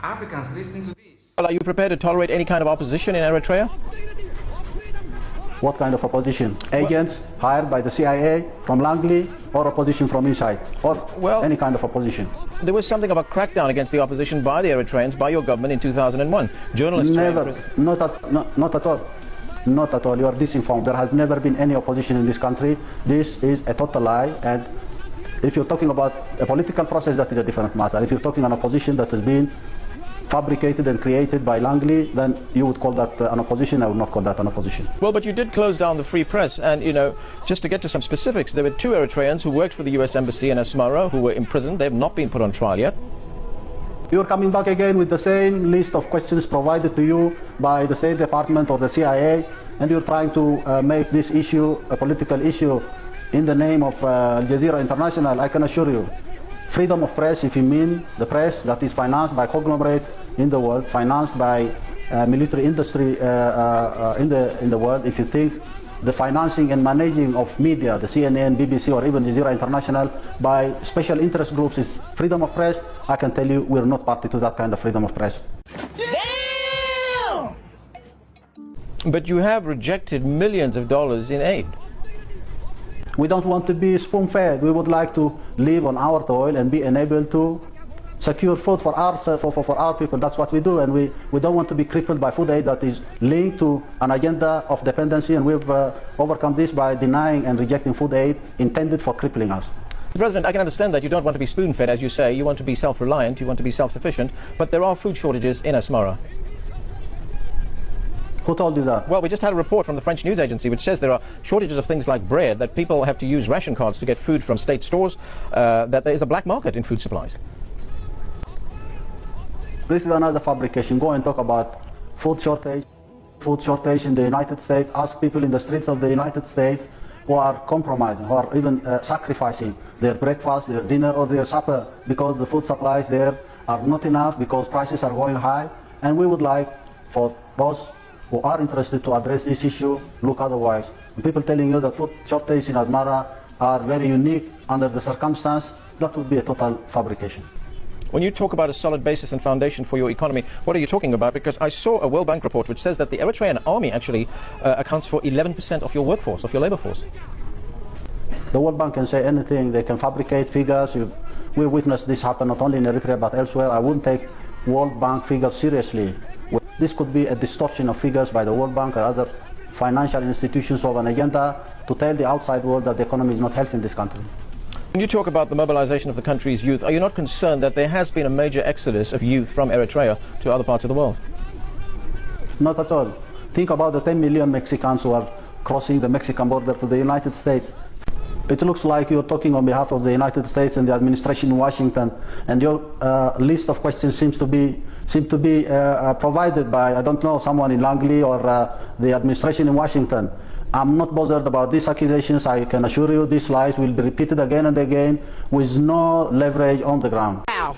Africans listening to this. Well, are you prepared to tolerate any kind of opposition in Eritrea? What kind of opposition? Agents hired by the CIA from Langley, or opposition from inside, or any kind of opposition? There was something of a crackdown against the opposition by the Eritreans, by your government in 2001. Journalists... Never, not at all. Not at all. You are disinformed. There has never been any opposition in this country. This is a total lie. And if you're talking about a political process, that is a different matter. If you're talking an opposition that has been fabricated and created by Langley, then you would call that an opposition. I would not call that an opposition. Well, but you did close down the free press, and, you know, just to get to some specifics, there were 2 Eritreans who worked for the US Embassy in Asmara who were imprisoned. They have not been put on trial yet. You're coming back again with the same list of questions provided to you by the State Department or the CIA, and you're trying to make this issue a political issue in the name of Al Jazeera International. I can assure you, freedom of press, if you mean the press that is financed by conglomerates in the world, financed by military industry in the world, if you think the financing and managing of media, the CNN, BBC, or even Jazeera International, by special interest groups is freedom of press, I can tell you we're not party to that kind of freedom of press. Damn! But you have rejected millions of dollars in aid. We don't want to be spoon-fed. We would like to live on our toil and be enabled to secure food for our people. That's what we do, and we don't want to be crippled by food aid that is linked to an agenda of dependency, and we've overcome this by denying and rejecting food aid intended for crippling us. President, I can understand that you don't want to be spoon-fed, as you say. You want to be self-reliant, you want to be self-sufficient, but there are food shortages in Asmara. Who told you that? Well, we just had a report from the French news agency which says there are shortages of things like bread, that people have to use ration cards to get food from state stores, that there is a black market in food supplies. This is another fabrication. Go and talk about food shortage in the United States. Ask people in the streets of the United States who are compromising, who are even sacrificing their breakfast, their dinner, or their supper because the food supplies there are not enough, because prices are going high. And we would like for those who are interested to address this issue, look otherwise. People telling you that food shortage in Asmara are very unique under the circumstance, that would be a total fabrication. When you talk about a solid basis and foundation for your economy, what are you talking about? Because I saw a World Bank report which says that the Eritrean army actually accounts for 11% of your workforce, of your labor force. The World Bank can say anything. They can fabricate figures. We witnessed this happen not only in Eritrea but elsewhere. I wouldn't take World Bank figures seriously. This could be a distortion of figures by the World Bank or other financial institutions of an agenda to tell the outside world that the economy is not healthy in this country. When you talk about the mobilization of the country's youth, are you not concerned that there has been a major exodus of youth from Eritrea to other parts of the world? Not at all. Think about the 10 million Mexicans who are crossing the Mexican border to the United States. It looks like you're talking on behalf of the United States and the administration in Washington, and your list of questions seems to be provided by, I don't know, someone in Langley or the administration in Washington. I'm not bothered about these accusations. I can assure you these lies will be repeated again and again with no leverage on the ground. Ow.